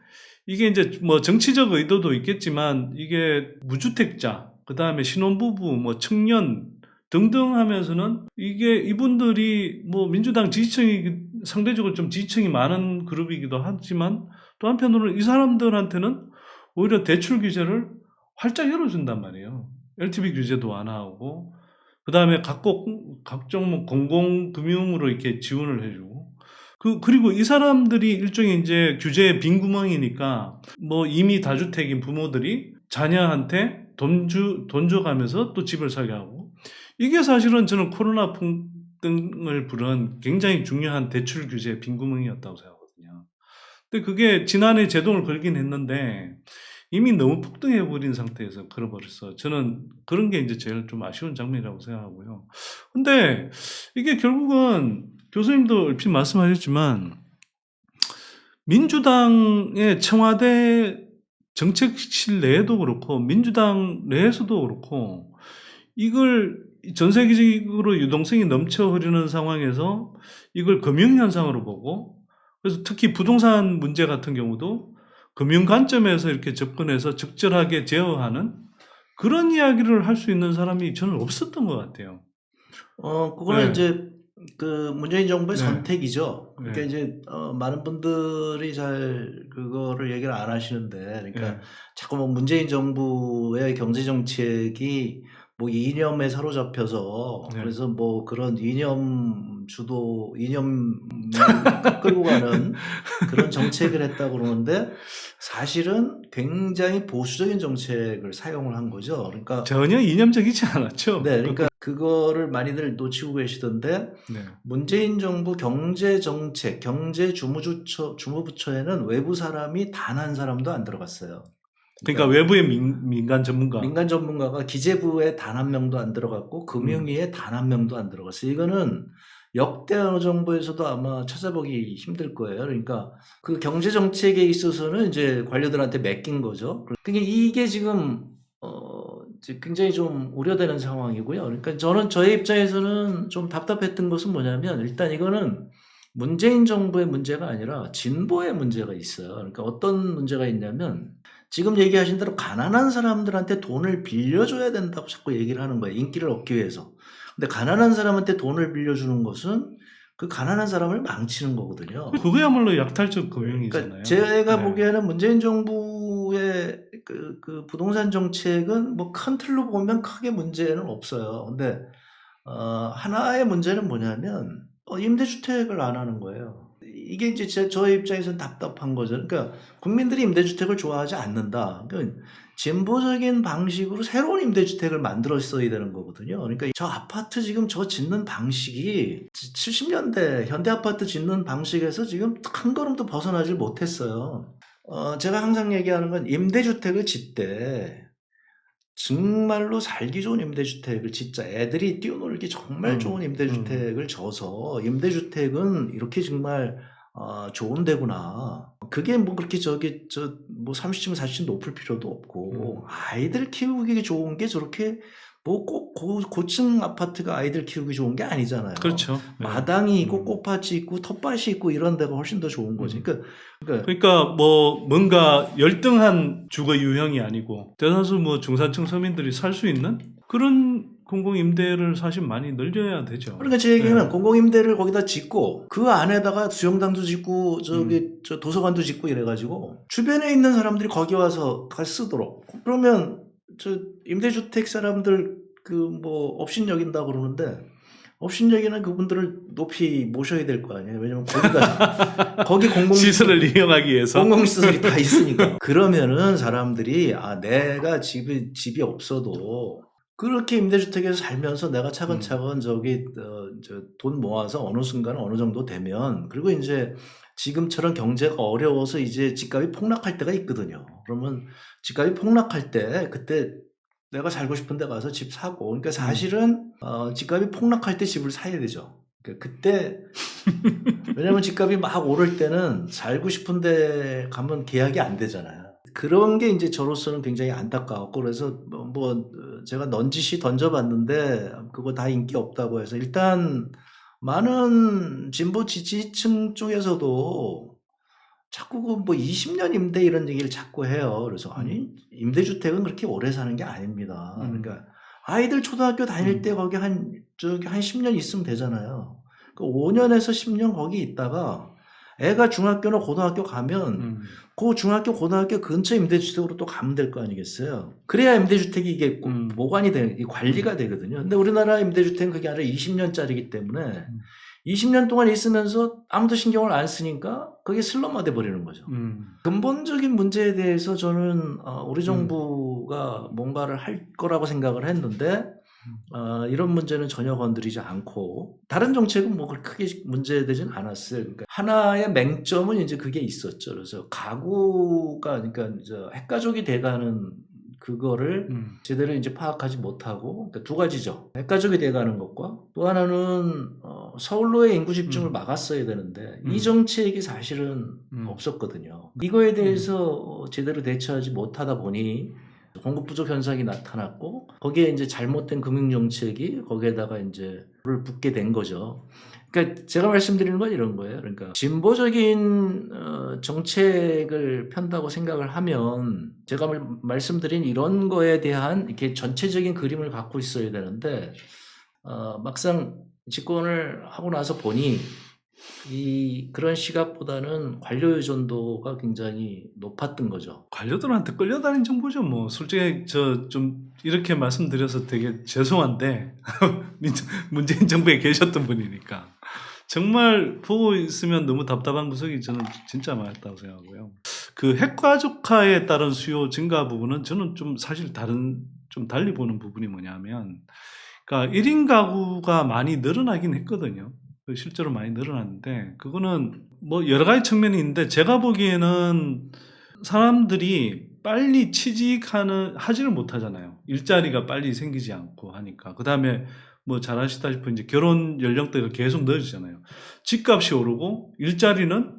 이게 이제 뭐 정치적 의도도 있겠지만 이게 무주택자, 그 다음에 신혼부부, 뭐 청년 등등 하면서는 이게 이분들이 뭐 민주당 지지층이 상대적으로 좀 지지층이 많은 그룹이기도 하지만 또 한편으로는 이 사람들한테는 오히려 대출 규제를 활짝 열어준단 말이에요. LTV 규제도 완화하고, 그 다음에 각종 뭐 공공금융으로 이렇게 지원을 해주고, 그리고 이 사람들이 일종의 이제 규제의 빈 구멍이니까 뭐 이미 다주택인 부모들이 자녀한테 돈 줘가면서 또 집을 사게 하고, 이게 사실은 저는 코로나 폭등을 부른 굉장히 중요한 대출 규제 빈구멍이었다고 생각하거든요. 근데 그게 지난해 제동을 걸긴 했는데 이미 너무 폭등해버린 상태에서 걸어버렸어. 저는 그런 게 이제 제일 좀 아쉬운 장면이라고 생각하고요. 근데 이게 결국은 교수님도 얼핏 말씀하셨지만 민주당의 청와대 정책실 내에도 그렇고 민주당 내에서도 그렇고 이걸 전 세계적으로 유동성이 넘쳐 흐르는 상황에서 이걸 금융현상으로 보고, 그래서 특히 부동산 문제 같은 경우도 금융 관점에서 이렇게 접근해서 적절하게 제어하는 그런 이야기를 할 수 있는 사람이 저는 없었던 것 같아요. 그거는 네. 이제 그 문재인 정부의 네. 선택이죠. 그러니까 네. 이제 많은 분들이 잘 그거를 얘기를 안 하시는데, 그러니까 네. 자꾸 뭐 문재인 정부의 경제 정책이 뭐 이념에 사로잡혀서 네. 그래서 뭐 그런 이념 끌고 가는 그런 정책을 했다고 그러는데, 사실은 굉장히 보수적인 정책을 사용을 한 거죠. 그러니까 전혀 이념적이지 않았죠. 네, 그러니까 그거를 많이들 놓치고 계시던데, 네. 문재인 정부 경제정책, 주무부처에는 외부 사람이 단 한 사람도 안 들어갔어요. 그러니까 외부의 민간 전문가. 민간 전문가가 기재부에 단 한 명도 안 들어갔고 금융위에 단 한 명도 안 들어갔어요. 이거는 역대 어느 정부에서도 아마 찾아보기 힘들 거예요. 그러니까 그 경제 정책에 있어서는 이제 관료들한테 맡긴 거죠. 그러니까 이게 지금 이제 굉장히 좀 우려되는 상황이고요. 그러니까 저의 입장에서는 좀 답답했던 것은 뭐냐면, 일단 이거는 문재인 정부의 문제가 아니라 진보의 문제가 있어요. 그러니까 어떤 문제가 있냐면, 지금 얘기하신 대로 가난한 사람들한테 돈을 빌려줘야 된다고 자꾸 얘기를 하는 거예요. 인기를 얻기 위해서. 근데 가난한 사람한테 돈을 빌려주는 것은 그 가난한 사람을 망치는 거거든요. 그거야말로 약탈적 금융이잖아요. 그러니까 제가 네. 보기에는 문재인 정부의 그 부동산 정책은 뭐 큰 틀로 보면 크게 문제는 없어요. 근데 하나의 문제는 뭐냐면 임대주택을 안 하는 거예요. 이게 이제 저의 입장에서는 답답한 거죠. 그러니까 국민들이 임대주택을 좋아하지 않는다. 그러니까 진보적인 방식으로 새로운 임대주택을 만들었어야 되는 거거든요. 그러니까 저 아파트 지금 저 짓는 방식이 70년대 현대아파트 짓는 방식에서 지금 한 걸음도 벗어나질 못했어요. 제가 항상 얘기하는 건, 임대주택을 짓되 정말로 살기 좋은 임대주택을 짓자. 애들이 뛰어놀기 정말 좋은 임대주택을 져서, 임대주택은 이렇게 정말 좋은 데구나. 그게 뭐 그렇게 뭐 30층 40층 높을 필요도 없고, 아이들 키우기 좋은 게 저렇게 뭐 꼭 고층 아파트가 아이들 키우기 좋은 게 아니잖아요. 그렇죠. 마당이 있고 꽃밭이 있고 텃밭이 있고 이런 데가 훨씬 더 좋은 거지. 그러니까 뭐 뭔가 열등한 주거 유형이 아니고 대다수 뭐 중산층 서민들이 살 수 있는 그런 공공임대를 사실 많이 늘려야 되죠. 그러니까 제 얘기는 공공임대를 거기다 짓고 그 안에다가 수영장도 짓고 저 도서관도 짓고 이래가지고 주변에 있는 사람들이 거기 와서 다 쓰도록. 그러면 저 임대주택 사람들 그 뭐 업신여긴다 그러는데, 업신여기는 그분들을 높이 모셔야 될 거 아니에요. 왜냐면 거기 시설을 이용하기 위해서 공공시설이 다 있으니까. 그러면은 사람들이 내가 집이 없어도 그렇게 임대주택에서 살면서 내가 차근차근 돈 모아서 어느 순간 어느 정도 되면, 그리고 이제 지금처럼 경제가 어려워서 이제 집값이 폭락할 때가 있거든요. 그러면 집값이 폭락할 때 그때 내가 살고 싶은 데 가서 집 사고. 그러니까 사실은 집값이 폭락할 때 집을 사야 되죠. 그때 왜냐면 집값이 막 오를 때는 살고 싶은 데 가면 계약이 안 되잖아요. 그런 게 이제 저로서는 굉장히 안타까웠고, 그래서 뭐 제가 넌지시 던져봤는데 그거 다 인기 없다고 해서, 일단 많은 진보 지지층 쪽에서도 자꾸 뭐 20년 임대 이런 얘기를 자꾸 해요. 그래서 아니, 임대주택은 그렇게 오래 사는 게 아닙니다. 그러니까 아이들 초등학교 다닐 때 거기 한 10년 있으면 되잖아요. 그 5년에서 10년 거기 있다가 애가 중학교나 고등학교 가면 그 중학교 고등학교 근처 임대주택으로 또 가면 될 거 아니겠어요. 그래야 임대주택이 이게 보관이 관리가 되거든요. 근데 우리나라 임대주택은 그게 아니라 20년짜리이기 때문에 20년 동안 있으면서 아무도 신경을 안 쓰니까 그게 슬럼화 돼 버리는 거죠. 근본적인 문제에 대해서 저는 우리 정부가 뭔가를 할 거라고 생각을 했는데 이런 문제는 전혀 건드리지 않고 다른 정책은 뭐 크게 문제되진 않았어요. 그러니까 하나의 맹점은 이제 그게 있었죠. 그래서 가구가 그러니까 이제 핵가족이 돼가는 그거를 제대로 이제 파악하지 못하고 그러니까 두 가지죠. 핵가족이 돼가는 것과 또 하나는 서울로의 인구 집중을 막았어야 되는데 이 정책이 사실은 없었거든요. 이거에 대해서 제대로 대처하지 못하다 보니 공급 부족 현상이 나타났고 거기에 이제 잘못된 금융 정책이 거기에다가 이제 불을 붙게 된 거죠. 그러니까 제가 말씀드리는 건 이런 거예요. 그러니까 진보적인 정책을 편다고 생각을 하면 제가 말씀드린 이런 거에 대한 이렇게 전체적인 그림을 갖고 있어야 되는데 막상 집권을 하고 나서 보니 그런 시각보다는 관료 의존도가 굉장히 높았던 거죠. 관료들한테 끌려다닌 정부죠. 뭐 솔직히 저 좀 이렇게 말씀드려서 되게 죄송한데 문재인 정부에 계셨던 분이니까 정말 보고 있으면 너무 답답한 구석이 저는 진짜 많았다고 생각하고요. 그 핵가족화에 따른 수요 증가 부분은 저는 좀 사실 좀 달리 보는 부분이 뭐냐면, 그러니까 1인 가구가 많이 늘어나긴 했거든요. 실제로 많이 늘어났는데 그거는 뭐 여러 가지 측면이 있는데 제가 보기에는 사람들이 빨리 하지를 못하잖아요. 일자리가 빨리 생기지 않고 하니까. 그 다음에 뭐 잘 아시다시피 이제 결혼 연령대가 계속 늦어지잖아요. 집값이 오르고 일자리는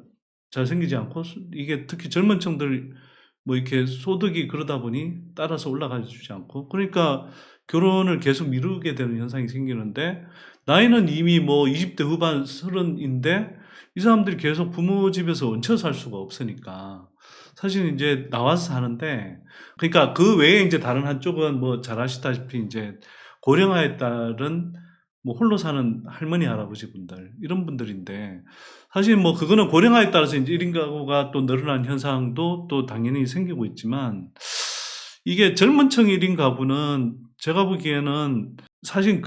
잘 생기지 않고 이게 특히 젊은 층들 뭐 이렇게 소득이 그러다 보니 따라서 올라가지 않고 그러니까 결혼을 계속 미루게 되는 현상이 생기는데 나이는 이미 뭐 20대 후반 30인데 이 사람들이 계속 부모 집에서 얹혀 살 수가 없으니까 사실 이제 나와서 사는데 그러니까 그 외에 이제 다른 한쪽은 뭐 잘 아시다시피 이제 고령화에 따른 뭐 홀로 사는 할머니 할아버지 분들 이런 분들인데 사실 뭐 그거는 고령화에 따라서 이제 1인 가구가 또 늘어난 현상도 또 당연히 생기고 있지만 이게 젊은 층 1인 가구는 제가 보기에는 사실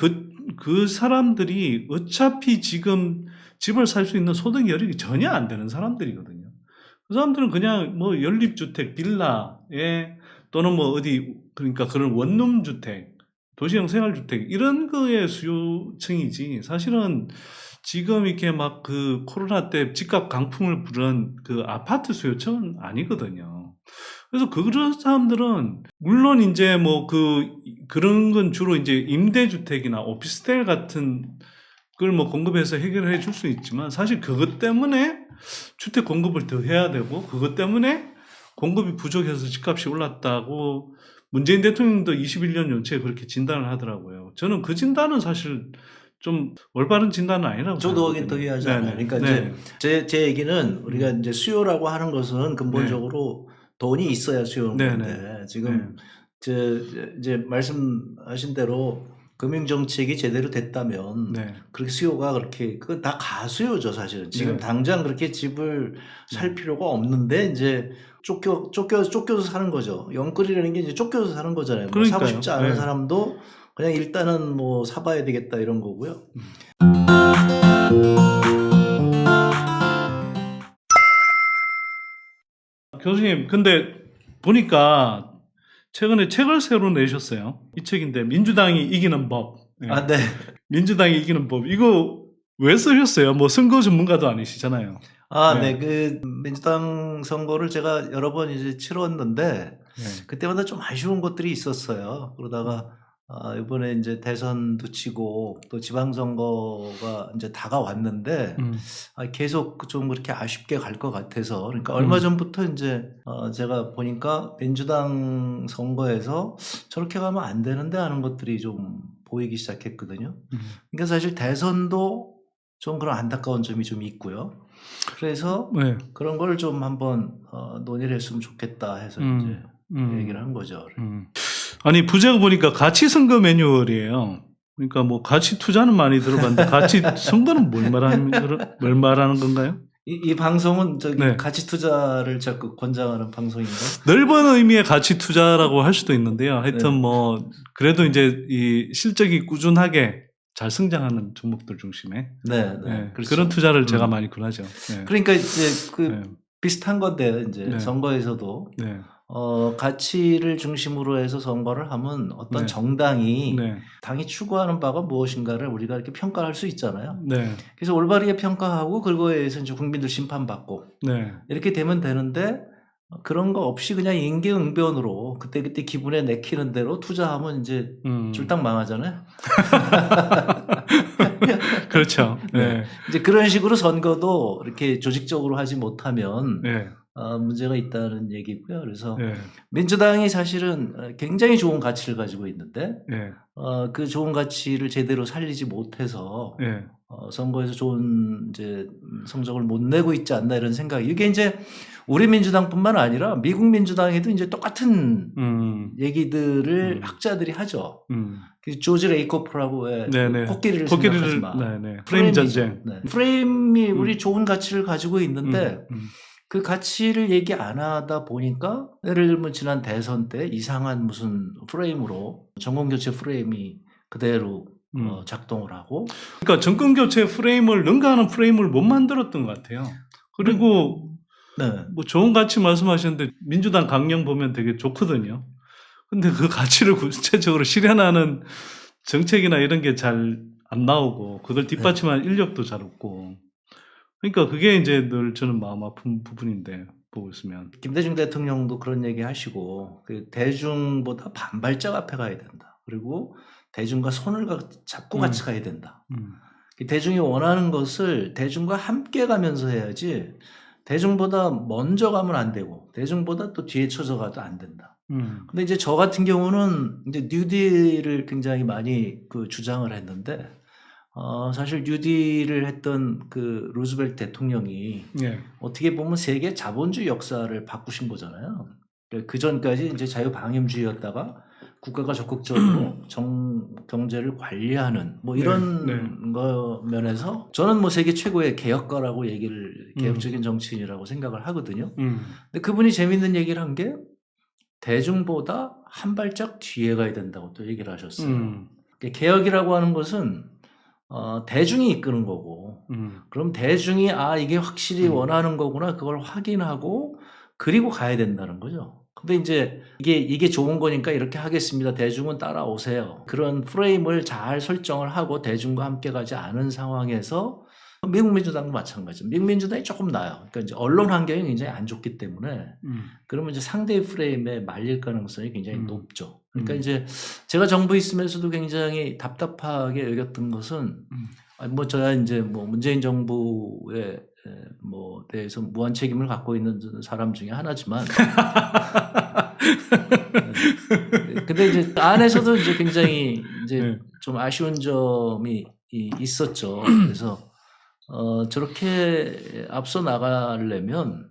그 사람들이 어차피 지금 집을 살 수 있는 소득 여력이 전혀 안 되는 사람들이거든요. 그 사람들은 그냥 뭐 연립주택, 빌라에 또는 뭐 어디 그러니까 그런 원룸주택, 도시형 생활주택 이런 거의 수요층이지 사실은 지금 이렇게 막 그 코로나 때 집값 강풍을 부른 그 아파트 수요층은 아니거든요. 그래서 그런 사람들은 물론 이제 뭐 그런 건 주로 이제 임대주택이나 오피스텔 같은 걸 뭐 공급해서 해결해 줄 수 있지만 사실 그것 때문에 주택 공급을 더 해야 되고 그것 때문에 공급이 부족해서 집값이 올랐다고 문재인 대통령도 21년 연초에 그렇게 진단을 하더라고요. 저는 그 진단은 사실 좀 올바른 진단은 아니라고 저도 거긴 생각하거든요. 동의하지 않아요. 네네. 그러니까 네. 이제 제 얘기는 우리가 이제 수요라고 하는 것은 근본적으로 돈이 있어야 수요는 네네. 건데 지금 이제 말씀하신 대로 금융 정책이 제대로 됐다면 네. 그렇게 수요가 그렇게 그 다 가수요죠 사실은. 지금 네. 당장 그렇게 집을 살 필요가 없는데 이제 쫓겨서 사는 거죠. 영끌이라는 게 이제 쫓겨서 사는 거잖아요. 뭐 사고 그러니까요. 싶지 않은 네. 사람도 그냥 일단은 뭐 사봐야 되겠다 이런 거고요. 교수님, 근데 보니까 최근에 책을 새로 내셨어요. 이 책인데 민주당이 이기는 법. 네. 아, 네. 민주당이 이기는 법. 이거 왜 쓰셨어요? 뭐 선거 전문가도 아니시잖아요. 아, 네. 네. 그 민주당 선거를 제가 여러 번 이제 치렀는데 그때마다 좀 아쉬운 것들이 있었어요. 그러다가 이번에 이제 대선도 치고 또 지방선거가 이제 다가왔는데 계속 좀 그렇게 아쉽게 갈 것 같아서 그러니까 얼마 전부터 이제 제가 보니까 민주당 선거에서 저렇게 가면 안 되는데 하는 것들이 좀 보이기 시작했거든요. 그러니까 사실 대선도 좀 그런 안타까운 점이 좀 있고요. 그래서 네. 그런 걸 좀 한번 논의를 했으면 좋겠다 해서 이제 얘기를 한 거죠. 아니 부제가 보니까 가치 선거 매뉴얼이에요. 그러니까 뭐 가치 투자는 많이 들어봤는데 가치 선거는 뭘 말하는 건가요? 이 방송은 저기 네. 가치 투자를 자꾸 권장하는 방송인가? 넓은 의미의 가치 투자라고 할 수도 있는데요. 하여튼 네. 뭐 그래도 이제 이 실적이 꾸준하게 잘 성장하는 종목들 중심에 네, 네. 네, 그렇죠. 그런 투자를 제가 많이 권하죠. 네. 그러니까 이제 그 네. 비슷한 건데 이제 네. 선거에서도 네. 가치를 중심으로 해서 선거를 하면 어떤 네. 정당이 네. 당이 추구하는 바가 무엇인가를 우리가 이렇게 평가할 수 있잖아요. 네. 그래서 올바르게 평가하고 그거에 의해서 이제 국민들 심판받고 네. 이렇게 되면 되는데 그런 거 없이 그냥 임기응변으로 그때그때 기분에 내키는 대로 투자하면 이제 줄딱 망하잖아요. 그렇죠. 네. 네. 이제 그런 식으로 선거도 이렇게 조직적으로 하지 못하면 네. 문제가 있다는 얘기고요. 그래서 네. 민주당이 사실은 굉장히 좋은 가치를 가지고 있는데 네. 그 좋은 가치를 제대로 살리지 못해서 네. 선거에서 좋은 이제 성적을 못 내고 있지 않나 이런 생각이. 이게 이제 우리 민주당뿐만 아니라 미국 민주당에도 이제 똑같은 얘기들을 학자들이 하죠. 그 조지 레이코프라고 네네. 코끼리를 생각하지 마. 네네. 프레임 전쟁. 네. 프레임이 우리 좋은 가치를 가지고 있는데 그 가치를 얘기 안 하다 보니까 예를 들면 지난 대선 때 이상한 무슨 프레임으로 정권교체 프레임이 그대로 작동을 하고. 그러니까 정권교체 프레임을 능가하는 프레임을 못 만들었던 것 같아요. 그리고 네. 뭐 좋은 가치 말씀하셨는데 민주당 강령 보면 되게 좋거든요. 근데 그 가치를 구체적으로 실현하는 정책이나 이런 게 잘 안 나오고 그걸 뒷받침할 인력도 잘 없고. 그러니까 그게 이제 늘 저는 마음 아픈 부분인데 보고 있으면. 김대중 대통령도 그런 얘기 하시고 그 대중보다 반발짝 앞에 가야 된다. 그리고 대중과 손을 잡고 같이 가야 된다. 대중이 원하는 것을 대중과 함께 가면서 해야지 대중보다 먼저 가면 안 되고 대중보다 또 뒤에 쳐져 가도 안 된다. 근데 이제 저 같은 경우는 이제 뉴딜을 굉장히 많이 주장을 했는데 사실 뉴딜을 했던 그 루즈벨트 대통령이 어떻게 보면 세계 자본주의 역사를 바꾸신 거잖아요. 그 전까지 이제 자유방임주의였다가 국가가 적극적으로 경제를 관리하는 뭐 이런 거 면에서 저는 뭐 세계 최고의 개혁가라고 개혁적인 정치인이라고 생각을 하거든요. 근데 그분이 재밌는 얘기를 한 게 대중보다 한 발짝 뒤에 가야 된다고 또 얘기를 하셨어요. 개혁이라고 하는 것은 대중이 이끄는 거고, 그럼 대중이 이게 확실히 원하는 거구나 그걸 확인하고 그리고 가야 된다는 거죠. 근데 이제 이게 좋은 거니까 이렇게 하겠습니다. 대중은 따라오세요. 그런 프레임을 잘 설정을 하고 대중과 함께 가지 않은 상황에서 미국 민주당도 마찬가지죠. 미국 민주당이 조금 나아요. 그러니까 이제 언론 환경이 굉장히 안 좋기 때문에 그러면 이제 상대의 프레임에 말릴 가능성이 굉장히 높죠. 그러니까 이제 제가 정부에 있으면서도 굉장히 답답하게 여겼던 것은 뭐 저야 이제 뭐 문재인 정부에 뭐 대해서 무한 책임을 갖고 있는 사람 중에 하나지만 근데 이제 안에서도 이제 굉장히 이제 좀 아쉬운 점이 있었죠. 그래서 저렇게 앞서 나가려면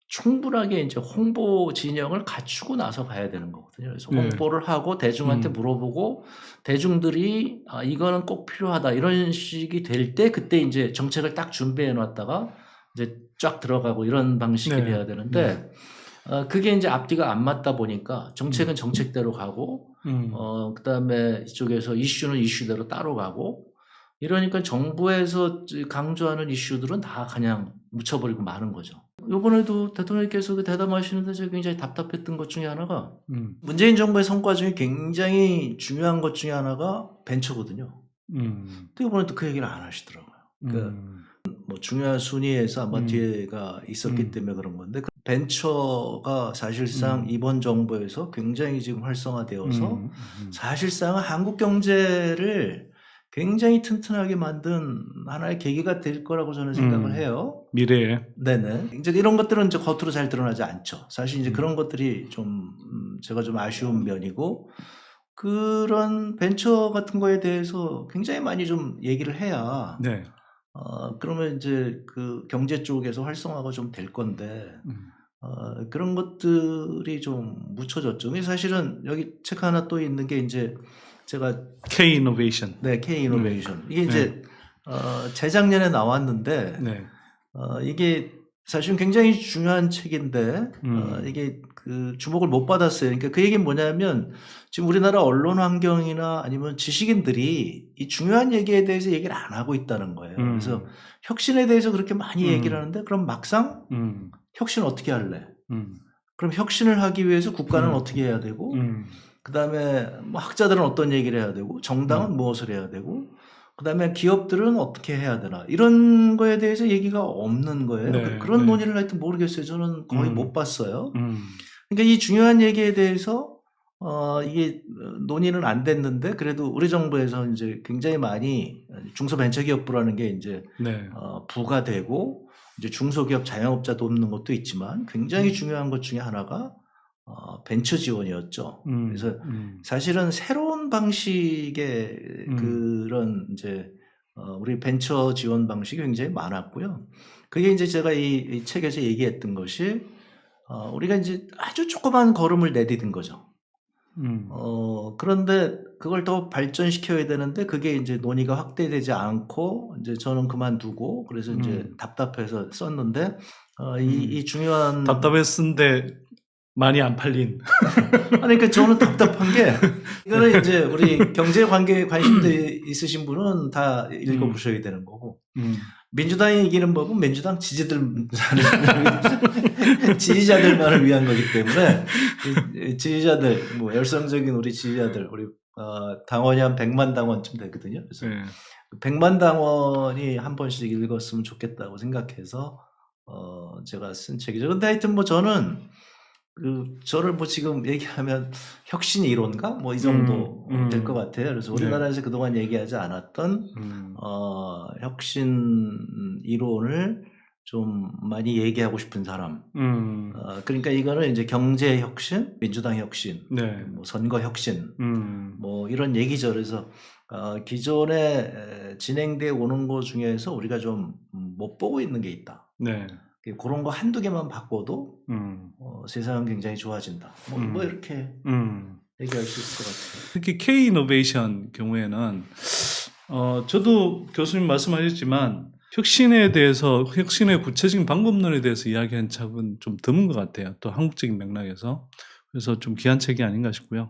충분하게 이제 홍보 진영을 갖추고 나서 가야 되는 거거든요. 그래서 홍보를 하고 대중한테 물어보고 대중들이 이거는 꼭 필요하다 이런 식이 될 때 그때 이제 정책을 딱 준비해 놨다가 이제 쫙 들어가고 이런 방식이 돼야 되는데 그게 이제 앞뒤가 안 맞다 보니까 정책은 정책대로 가고 그다음에 이쪽에서 이슈는 이슈대로 따로 가고 이러니까 정부에서 강조하는 이슈들은 다 그냥 묻혀버리고 마는 거죠. 이번에도 대통령께서 그 대담하시는데 제가 굉장히 답답했던 것 중에 하나가 문재인 정부의 성과 중에 굉장히 중요한 것 중에 하나가 벤처거든요. 근데 이번에도 그 얘기를 안 하시더라고요. 그러니까 뭐 중요한 순위에서 아마 뒤에가 있었기 때문에 그런 건데 그 벤처가 사실상 이번 정부에서 굉장히 지금 활성화되어서 사실상 한국 경제를 굉장히 튼튼하게 만든 하나의 계기가 될 거라고 저는 생각을 해요. 미래에. 네네. 이제 이런 것들은 이제 겉으로 잘 드러나지 않죠. 사실 이제 그런 것들이 좀 제가 좀 아쉬운 면이고 그런 벤처 같은 거에 대해서 굉장히 많이 좀 얘기를 해야 그러면 이제 그 경제 쪽에서 활성화가 좀 될 건데 그런 것들이 좀 묻혀졌죠. 사실은 여기 책 하나 또 있는 게 이제 제가 K 이노베이션. 네, K 이노베이션. 이게 이제 재작년에 나왔는데 이게 사실은 굉장히 중요한 책인데 이게 그 주목을 못 받았어요. 그러니까 그 얘기는 뭐냐면 지금 우리나라 언론 환경이나 아니면 지식인들이 이 중요한 얘기에 대해서 얘기를 안 하고 있다는 거예요. 그래서 혁신에 대해서 그렇게 많이 얘기를 하는데 그럼 막상 혁신 어떻게 할래? 그럼 혁신을 하기 위해서 국가는 어떻게 해야 되고 그다음에 뭐 학자들은 어떤 얘기를 해야 되고 정당은 무엇을 해야 되고 그다음에 기업들은 어떻게 해야 되나 이런 거에 대해서 얘기가 없는 거예요. 네, 그런 네. 논의를 하여튼 모르겠어요. 저는 거의 못 봤어요. 음. 그러니까 이 중요한 얘기에 대해서 이게 논의는 안 됐는데 그래도 우리 정부에서 이제 굉장히 많이 중소벤처기업부라는 게 이제 네. 부가 되고 이제 중소기업 자영업자 돕는 것도 있지만 굉장히 중요한 것 중에 하나가 벤처 지원이었죠. 그래서 사실은 새로운 방식의 그런 이제 우리 벤처 지원 방식이 굉장히 많았고요. 그게 이제 제가 이 책에서 얘기했던 것이 우리가 이제 아주 조그만 걸음을 내디딘 거죠. 그런데 그걸 더 발전시켜야 되는데 그게 이제 논의가 확대되지 않고 이제 저는 그만두고 그래서 이제 답답해서 썼는데 이 중요한 답답했는데 많이 안 팔린. 아니 그러니까 저는 답답한 게 이거는 이제 우리 경제 관계에 관심도 있으신 분은 다 읽어보셔야 되는 거고 민주당이 이기는 법은 민주당 지지자들만을 위한 거기 때문에 지지자들 뭐 열성적인 우리 지지자들 우리 당원이 한 100만 당원쯤 되거든요. 그래서 100만 당원이 한 번씩 읽었으면 좋겠다고 생각해서 제가 쓴 책이죠. 근데 하여튼 뭐 저는 저를 뭐 지금 얘기하면 혁신 이론가 뭐 이 정도 될 것 같아요. 그래서 우리나라에서 그동안 얘기하지 않았던 혁신 이론을 좀 많이 얘기하고 싶은 사람. 그러니까 이거는 이제 경제 혁신, 민주당 혁신, 네. 뭐 선거 혁신, 뭐 이런 얘기죠. 그래서 기존에 진행돼 오는 것 중에서 우리가 좀 못 보고 있는 게 있다. 네. 그런 거 한두 개만 바꿔도 세상은 굉장히 좋아진다. 뭐 이렇게 얘기할 수 있을 것 같아요. 특히 K 이노베이션 경우에는 저도 교수님 말씀하셨지만 혁신에 대해서 혁신의 구체적인 방법론에 대해서 이야기한 책은 좀 드문 것 같아요. 또 한국적인 맥락에서. 그래서 좀 귀한 책이 아닌가 싶고요.